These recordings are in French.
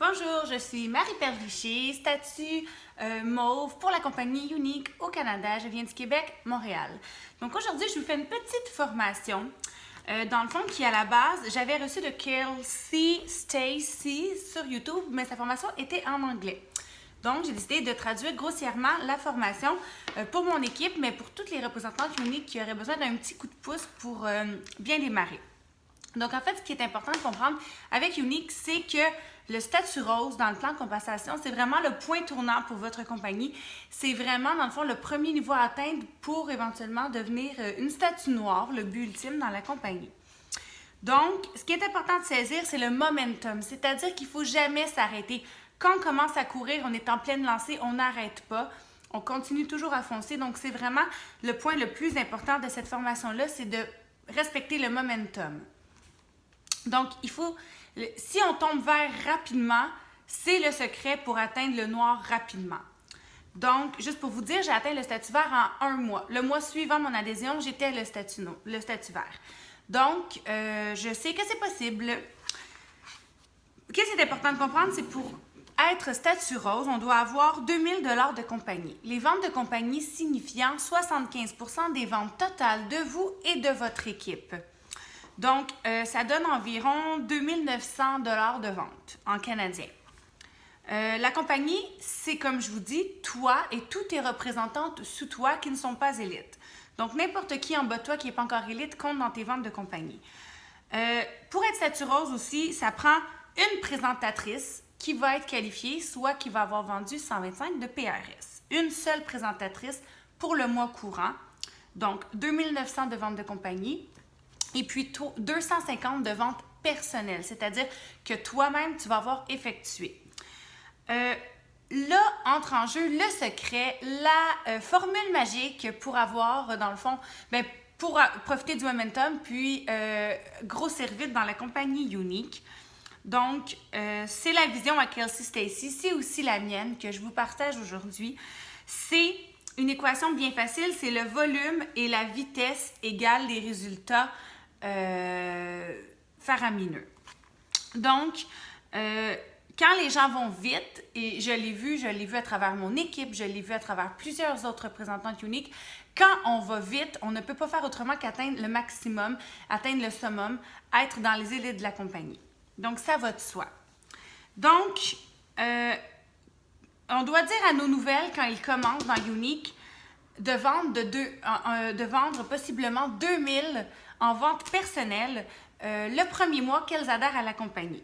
Bonjour, je suis Marie-Perle Richer, statut mauve pour la compagnie Unique au Canada. Je viens du Québec, Montréal. Donc aujourd'hui, je vous fais une petite formation. Dans le fond, qui à la base, j'avais reçu de Kelsey Stacy sur YouTube, mais sa formation était en anglais. Donc, j'ai décidé de traduire grossièrement la formation pour mon équipe, mais pour toutes les représentantes Unique qui auraient besoin d'un petit coup de pouce pour bien démarrer. Donc, en fait, ce qui est important de comprendre avec Unique, c'est que le statut rose dans le plan de compensation, c'est vraiment le point tournant pour votre compagnie. C'est vraiment, dans le fond, le premier niveau à atteindre pour éventuellement devenir une statut noire, le but ultime dans la compagnie. Donc, ce qui est important de saisir, c'est le momentum, c'est-à-dire qu'il ne faut jamais s'arrêter. Quand on commence à courir, on est en pleine lancée, on n'arrête pas. On continue toujours à foncer. Donc, c'est vraiment le point le plus important de cette formation-là, c'est de respecter le momentum. Donc, si on tombe vert rapidement, c'est le secret pour atteindre le noir rapidement. Donc, juste pour vous dire, j'ai atteint le statut vert en 1 mois. Le mois suivant mon adhésion, j'étais le statut vert. Donc, je sais que c'est possible. Qu'est-ce qui est important de comprendre, c'est pour être statut rose, on doit avoir 2000 $ de compagnie. Les ventes de compagnie signifiant 75% des ventes totales de vous et de votre équipe. Donc, ça donne environ 2900 $ de vente en canadien. La compagnie, c'est comme je vous dis, toi et toutes tes représentantes sous toi qui ne sont pas élites. Donc, n'importe qui en bas de toi qui n'est pas encore élite compte dans tes ventes de compagnie. Pour être statut rose aussi, ça prend une présentatrice qui va être qualifiée, soit qui va avoir vendu 125 de PRS. Une seule présentatrice pour le mois courant. Donc, 2900 de ventes de compagnie. Et puis 250 de ventes personnelles, c'est-à-dire que toi-même, tu vas avoir effectué. Là, entre en jeu le secret, la formule magique pour avoir, dans le fond, pour profiter du momentum, puis grossir vite dans la compagnie Unique. Donc, c'est la vision à Kelsey Stacy, c'est aussi la mienne que je vous partage aujourd'hui. C'est une équation bien facile, c'est le volume et la vitesse égale les résultats faramineux. Donc, quand les gens vont vite, et je l'ai vu à travers mon équipe, je l'ai vu à travers plusieurs autres représentantes uniques, quand on va vite, on ne peut pas faire autrement qu'atteindre le maximum, atteindre le summum, être dans les élites de la compagnie. Donc, ça va de soi. Donc, on doit dire à nos nouvelles, quand ils commencent dans Unique, de vendre possiblement 2000 en vente personnelle le premier mois qu'elles adhèrent à la compagnie.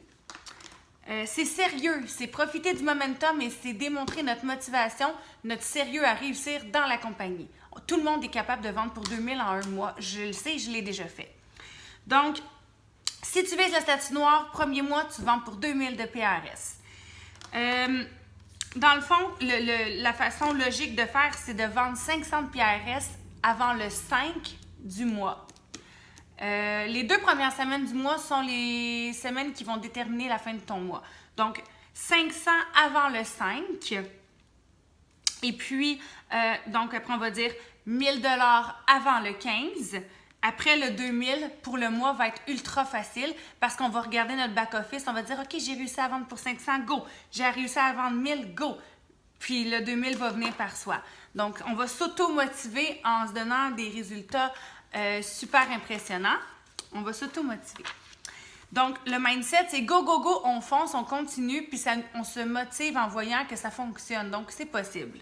C'est sérieux, c'est profiter du momentum et c'est démontrer notre motivation, notre sérieux à réussir dans la compagnie. Tout le monde est capable de vendre pour 2000 en 1 mois. Je le sais, je l'ai déjà fait. Donc, si tu vises le statut noir, premier mois, tu vends pour 2000 de PRS. Dans le fond, la façon logique de faire, c'est de vendre 500 de PRS avant le 5 du mois. Les 2 premières semaines du mois sont les semaines qui vont déterminer la fin de ton mois. Donc, 500 avant le 5. Et puis, donc après, on va dire 1000 $ avant le 15. Après le 2000, pour le mois, va être ultra facile parce qu'on va regarder notre back-office. On va dire, OK, j'ai réussi à vendre pour 500, go. J'ai réussi à vendre 1000, go. Puis le 2000 va venir par soi. Donc, on va s'auto-motiver en se donnant des résultats super impressionnant. On va s'auto-motiver. Donc, le mindset, c'est go, go, go, on fonce, on continue, puis on se motive en voyant que ça fonctionne. Donc, c'est possible.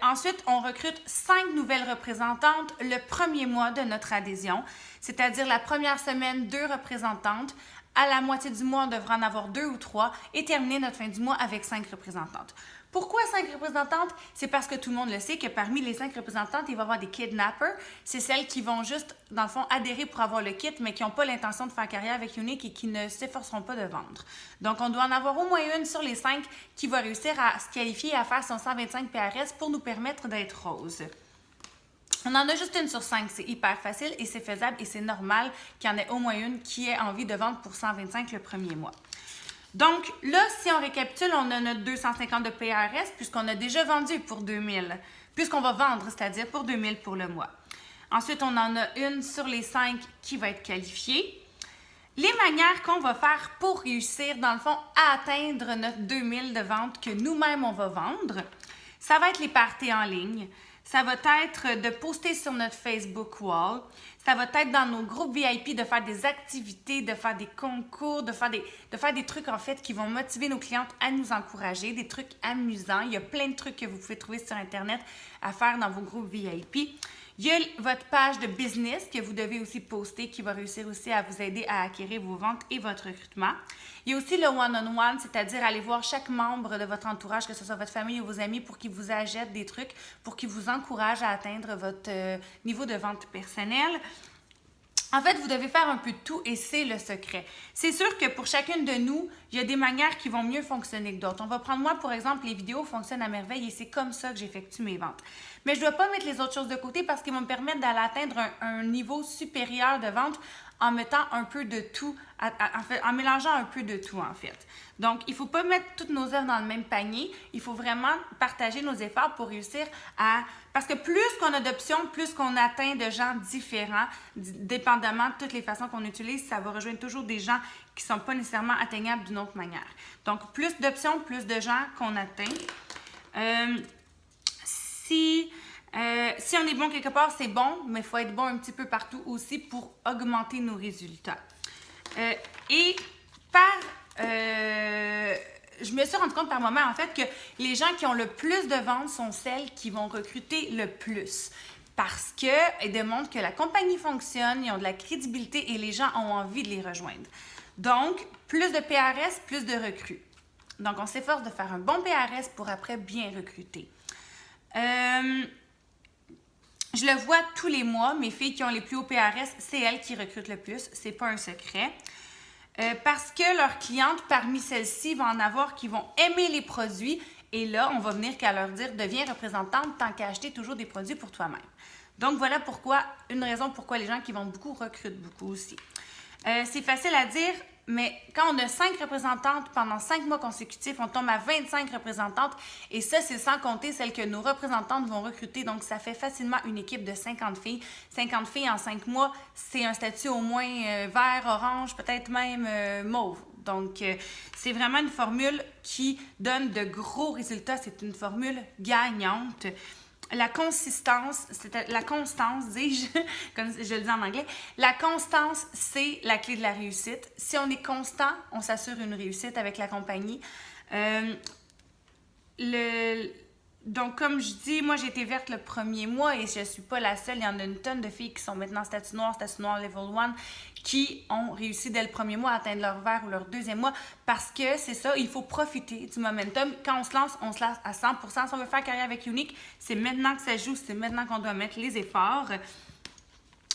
Ensuite, on recrute 5 nouvelles représentantes le premier mois de notre adhésion, c'est-à-dire la première semaine, 2 représentantes. À la moitié du mois, on devra en avoir 2 ou 3 et terminer notre fin du mois avec 5 représentantes. Pourquoi 5 représentantes? C'est parce que tout le monde le sait que parmi les 5 représentantes, il va y avoir des kidnappers. C'est celles qui vont juste, dans le fond, adhérer pour avoir le kit, mais qui n'ont pas l'intention de faire carrière avec Unique et qui ne s'efforceront pas de vendre. Donc, on doit en avoir au moins une sur les 5 qui va réussir à se qualifier et à faire son 125 PRS pour nous permettre d'être rose. On en a juste une sur 5, c'est hyper facile et c'est faisable et c'est normal qu'il y en ait au moins une qui ait envie de vendre pour 125 le premier mois. Donc là, si on récapitule, on a notre 250 de PRS puisqu'on a déjà vendu pour 2000, puisqu'on va vendre, c'est-à-dire pour 2000 pour le mois. Ensuite, on en a une sur les 5 qui va être qualifiée. Les manières qu'on va faire pour réussir, dans le fond, à atteindre notre 2000 de ventes que nous-mêmes, on va vendre, ça va être les parties en ligne. Ça va être de poster sur notre Facebook wall. Ça va être dans nos groupes VIP de faire des activités, de faire des concours, de faire des trucs en fait qui vont motiver nos clientes à nous encourager, des trucs amusants. Il y a plein de trucs que vous pouvez trouver sur Internet à faire dans vos groupes VIP. Il y a votre page de business que vous devez aussi poster qui va réussir aussi à vous aider à acquérir vos ventes et votre recrutement. Il y a aussi le one-on-one, c'est-à-dire aller voir chaque membre de votre entourage, que ce soit votre famille ou vos amis, pour qu'ils vous achètent des trucs, pour qu'ils vous encouragent à atteindre votre niveau de vente personnelle. En fait, vous devez faire un peu de tout et c'est le secret. C'est sûr que pour chacune de nous, il y a des manières qui vont mieux fonctionner que d'autres. On va prendre moi, pour exemple, les vidéos fonctionnent à merveille et c'est comme ça que j'effectue mes ventes. Mais je ne dois pas mettre les autres choses de côté parce qu'ils vont me permettre d'aller atteindre un niveau supérieur de vente en mettant un peu de tout, en mélangeant un peu de tout en fait. Donc, il ne faut pas mettre toutes nos œufs dans le même panier. Il faut vraiment partager nos efforts pour réussir à... Parce que plus qu'on a d'options, plus qu'on atteint de gens différents, dépendamment de toutes les façons qu'on utilise, ça va rejoindre toujours des gens qui ne sont pas nécessairement atteignables d'une autre manière. Donc, plus d'options, plus de gens qu'on atteint. Si on est bon quelque part, c'est bon, mais il faut être bon un petit peu partout aussi pour augmenter nos résultats. Je me suis rendu compte par moment, en fait, que les gens qui ont le plus de ventes sont celles qui vont recruter le plus. Parce qu'ils démontrent que la compagnie fonctionne, ils ont de la crédibilité et les gens ont envie de les rejoindre. Donc, plus de PRS, plus de recrues. Donc, on s'efforce de faire un bon PRS pour après bien recruter. Je le vois tous les mois, mes filles qui ont les plus hauts PRS, c'est elles qui recrutent le plus, c'est pas un secret. Parce que leurs clientes, parmi celles-ci, vont en avoir qui vont aimer les produits et là, on va venir qu'à leur dire « Deviens représentante tant qu'à acheter toujours des produits pour toi-même ». Donc, voilà pourquoi, une raison pourquoi les gens qui vendent beaucoup recrutent beaucoup aussi. C'est facile à dire, mais quand on a 5 représentantes pendant 5 mois consécutifs, on tombe à 25 représentantes et ça, c'est sans compter celles que nos représentantes vont recruter. Donc, ça fait facilement une équipe de 50 filles. 50 filles en 5 mois, c'est un statut au moins vert, orange, peut-être même mauve. Donc, c'est vraiment une formule qui donne de gros résultats. C'est une formule gagnante. La constance, dis-je, comme je le dis en anglais, la constance, c'est la clé de la réussite. Si on est constant, on s'assure une réussite avec la compagnie. Donc, comme je dis, moi, j'ai été verte le premier mois et je ne suis pas la seule. Il y en a une tonne de filles qui sont maintenant statut noir level 1, qui ont réussi dès le premier mois à atteindre leur vert ou leur deuxième mois parce que c'est ça, il faut profiter du momentum. Quand on se lance à 100%. Si on veut faire carrière avec Younique, c'est maintenant que ça joue, c'est maintenant qu'on doit mettre les efforts.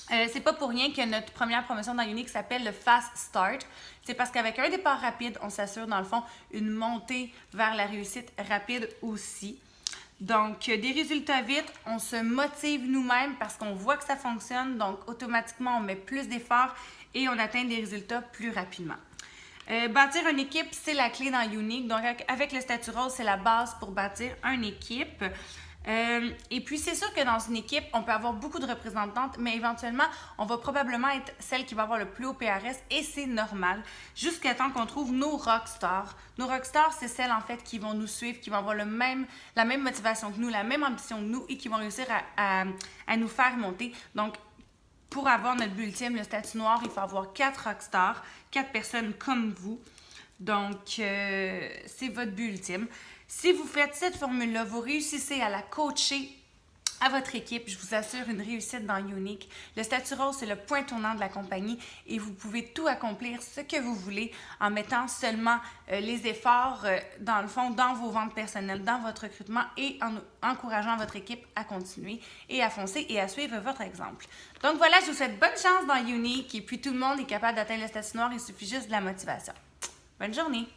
C'est pas pour rien que notre première promotion dans Younique s'appelle le Fast Start. C'est parce qu'avec un départ rapide, on s'assure dans le fond une montée vers la réussite rapide aussi. Donc, des résultats vite, on se motive nous-mêmes parce qu'on voit que ça fonctionne. Donc, automatiquement, on met plus d'efforts et on atteint des résultats plus rapidement. Bâtir une équipe, c'est la clé dans Younique. Donc, avec le statut rose, c'est la base pour bâtir une équipe. Et puis, c'est sûr que dans une équipe, on peut avoir beaucoup de représentantes, mais éventuellement, on va probablement être celle qui va avoir le plus haut PRS et c'est normal, jusqu'à temps qu'on trouve nos rockstars. Nos rockstars, c'est celles, en fait, qui vont nous suivre, qui vont avoir la même motivation que nous, la même ambition que nous et qui vont réussir à nous faire monter. Donc, pour avoir notre but ultime, le statut noir, il faut avoir 4 rockstars, 4 personnes comme vous. Donc, c'est votre but ultime. Si vous faites cette formule-là, vous réussissez à la coacher à votre équipe, je vous assure une réussite dans Younique. Le statut rose, c'est le point tournant de la compagnie et vous pouvez tout accomplir ce que vous voulez en mettant seulement les efforts, dans le fond, dans vos ventes personnelles, dans votre recrutement et en encourageant votre équipe à continuer et à foncer et à suivre votre exemple. Donc voilà, je vous souhaite bonne chance dans Younique et puis tout le monde est capable d'atteindre le statut noir, il suffit juste de la motivation. Bonne journée!